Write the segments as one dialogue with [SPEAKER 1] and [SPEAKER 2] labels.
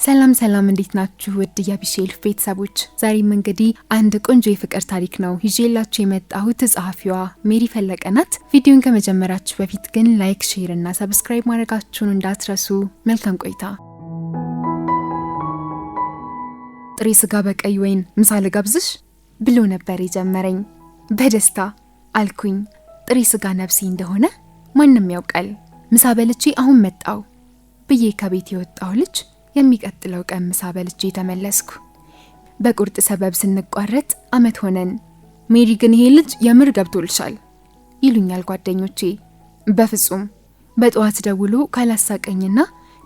[SPEAKER 1] ሰላም ሰላም እንዴት ናችሁ ውድ የቢሼልፍ ቤተሰቦች ዛሬም እንግዲህ አንድ ቆንጆ የፍቅር ታሪክ ነው ይዤላችሁ የመጣሁት ጸሐፊዋ ሜሪ ፈለቀ ናት ቪዲዮን ከመጀመራችሁ በፊት ግን ላይክ ሼር እና ሰብስክራይብ ማድረጋችሁን እንዳትረሱ መልካም ቆይታ ጥሬ ስጋ በቀይ ወይን ምሳ ልጋብዝሽ ብሎ ነበር የጀመረኝ በደስታ አልኩኝ ጥሬ ስጋ ነፍሴ እንደሆነ ማንንም ያውቃል ምሳ በልቼ አሁን መጣው ብዬ ከቤት የወጣው ልጅ የሚቀጥለው ቀን ምሳ በልቼ ተመለስኩ በቁርጥ ሰበብ ስንቋረጥ አመት ሆነን ሜሪ ግን ይሄ ልጅ የምር ገብቶልሻል ይሉኛል ጓደኞቼ በፍጹም በጠዋት ደውሎ ካላሳቀኝና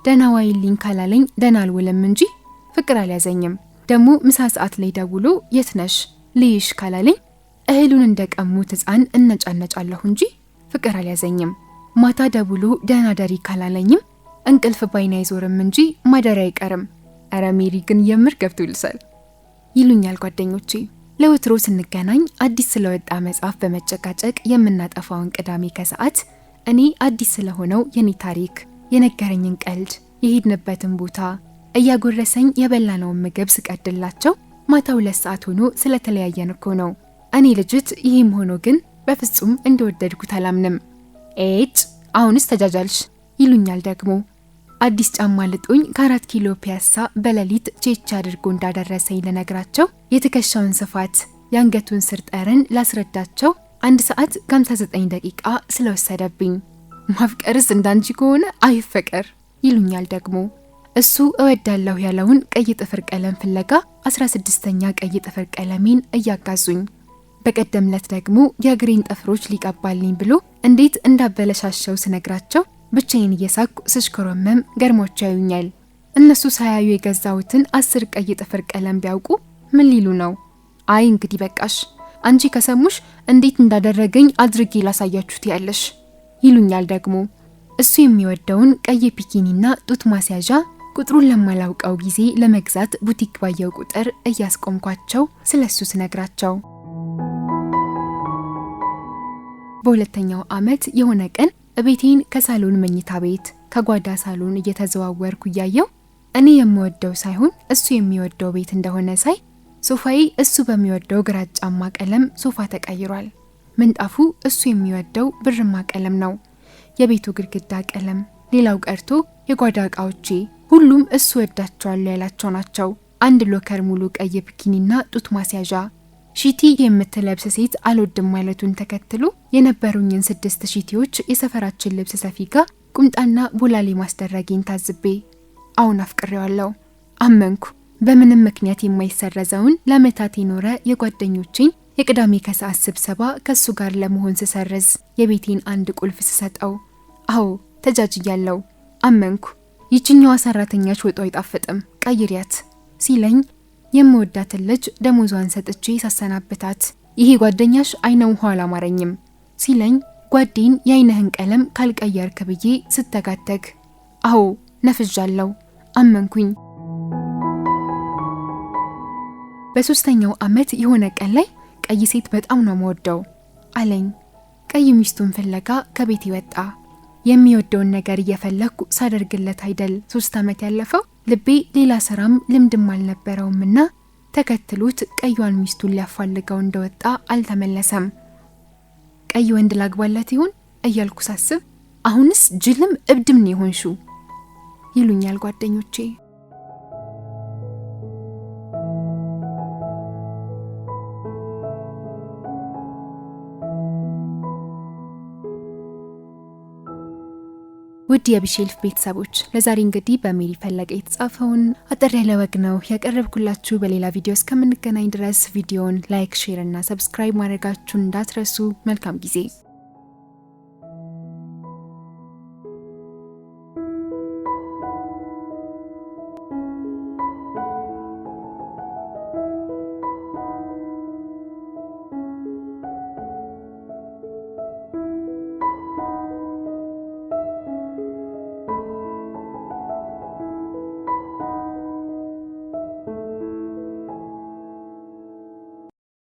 [SPEAKER 1] ደህና ዋይልኝ ካላለኝ ደህና አልውልም እንጂ ፍቅር አልያዘኝም ደሞ ምሳ ሰዓት ላይ ደውሎ የት ነሽ ልይሽ ካላለኝ እህሉን እንደቀሙት ህፃን እነጫነጫለሁ እንጂ ፍቅር አልያዘኝም ማታ ደውሎ ደህና ደሪ ካላለኝም እንቅልፍ ባይና ይዞርም እንጂ ማደሪያ አይቀርም አረ ሜሪ ግን የምር ገብቶልሻል ይሉኛል ጓደኞቼ ለወትሮ ስንገናኝ አዲስ ስለወጣ መጽሐፍ በመጨቃጨቅ የምናጠፋውን ቅዳሜ ከሰዓት እኔ አዲስ ስለሆነው የኔ ታሪክ የነገረኝን ቀልድ የሄድንበትን ቦታ እያጎረሰኝ የበላነውን ምግብ ስቀድላቸው ማታው 2 ሰዓት ሆኖ ስለተለያየን እኮ ነው እኔ ልጅት ይሄም ሆኖ ግን በፍጹም እንደወደድኩት አላምንም ኤጭ አሁንስ ተጃጃልሽ ይሉኛል ደግሞ አዲስ ጫማ ልጦኝ ከ4 ኪሎ ፒያሳ በለሊት ቼች አድርጎ እንዳደረሰኝ ለነግራቸው የትከሻውን ስፋት ያንገቱን ስር ጠረን ላስረዳቸው 1 ሰዓት ከ59 ደቂቃ ስለወሰደብኝ ማፍቀርስ እንዳንቺ ከሆነ አይፈቀር ይሉኛል ደግሞ እሱ እወዳለሁ ያለውን ቀይ ጥፍር ቀለም ፍለጋ 16ኛ ቀይ ጥፍር ቀለሜን እያጋዙኝ በቀደምለት ደግሞ የእግሬን ጥፍሮች ሊቀባልኝ ብሎ እንዴት እንዳበለሻሸው ስነግራቸው ብቻዬን እየሳኩ ስሽከረመም ገርሞቻ ያዩኛል እነሱ ሳያዩ የገዛውትን 10 ቀይ ጥፍር ቀለም ቢያውቁ ምን ሊሉ ነው አይ እንግዲህ በቃሽ አንቺ ከሰሙሽ እንዴት እንዳደረገኝ አድርጌ ላሳያችሁት ያለሽ ይሉኛል ደግሞ እሱ የሚወደውን ቀይ ፒኪኒና ጡት ማስያዣ ቁጥሩን ለማላውቀው ጊዜ ለመግዛት ቡቲክ ባየው ቁጥር እያስቆምኳቸው ስለሱ ስነግራቸው በሁለተኛው አመት የሆነ ቀን ቤቴን ከሳሎን መኝታ ቤት ከጓዳ ሳሎን እየተዘዋወርኩ ያየው እኔ የምወደው ሳይሆን እሱ የሚወደው ቤት እንደሆነ ሳይ ሶፋዬ እሱ በሚወደው ግራጫማ ቀለም ሶፋ ተቀይሯል ምንጣፉ እሱ የሚወደው ብርማ ቀለም ነው የቤቱ ግድግዳ ቀለም ሌላው ቀርቶ የጓዳ ዕቃዎቼ ሁሉም እሱ ወዳቸዋል ያላቸው ናቸው አንድ ሎከር ሙሉ ቀይ ቢኪኒና ጡት ማስያዣ ሺቲ የምትለብስ ሴት አልወድም ማለቱን ተከትሎ የነበሩኝን 6 ሺቲዎች የሰፈራችን ልብስ ሰፊ ጋር ቁምጣና ቦላሌ ማስደረጌን ታዝቤ አሁን አፍቅሬዋለሁ አመንኩ በምንም ምክንያት የማይሰረዘውን ለመታት የኖረ የጓደኞቼን የቅዳሜ ከሰዓት ስብሰባ ከሱ ጋር ለመሆን ስሰርዝ የቤቴን አንድ ቁልፍ ስሰጠው አዎ ተጃጅያለሁ አመንኩ ይችኛዋ ሰራተኛሽ ወጣው አይጣፍጥም ቀይሪያት ሲለኝ የምወዳትን ልጅ ደሞዟን ሰጥቼ ሳሰናበታት ይሄ ጓደኛሽ አይነው ኋላ ማረኝም ሲለኝ ጓዴን የአይነህን ቀለም ካልቀየርክ ብዬ ስተጋተግ አዎ ነፍጃለሁ አመንኩኝ በ3ኛው አመት የሆነ ቀን ላይ ቀይ ሴት በጣም ነው የምወደው አለኝ ቀይ ሚስቱን ፍለጋ ከቤት ይወጣ የሚወደውን ነገር እየፈለኩ ሳደርግለት አይደል 3 አመት ያለፈው ልቤ ሌላ ስራም ልምድም አልነበረውምና ተከትሎት ቀዩን ሚስቱን ሊያፋልገው እንደወጣ አልተመለሰም ቀይ ወንድ ላግባላት ይሁን እያልኩ ሳስብ አሁንስ ጅልም እብድም ነው ሆንሹ ይሉኛል ጓደኞቼ ውድ የቢሼልፍ ቤተሰቦች ለዛሬ እንግዲህ በሜሪ ፈለቀ የተጻፈውን አጠር ያለ ወግ ነው ያቀርብኩላችሁ በሌላ ቪዲዮ እስከምንገናኝ ድረስ ቪዲዮን ላይክ ሼር እና ሰብስክራይብ ማድረጋችሁን እንዳትረሱ መልካም ጊዜ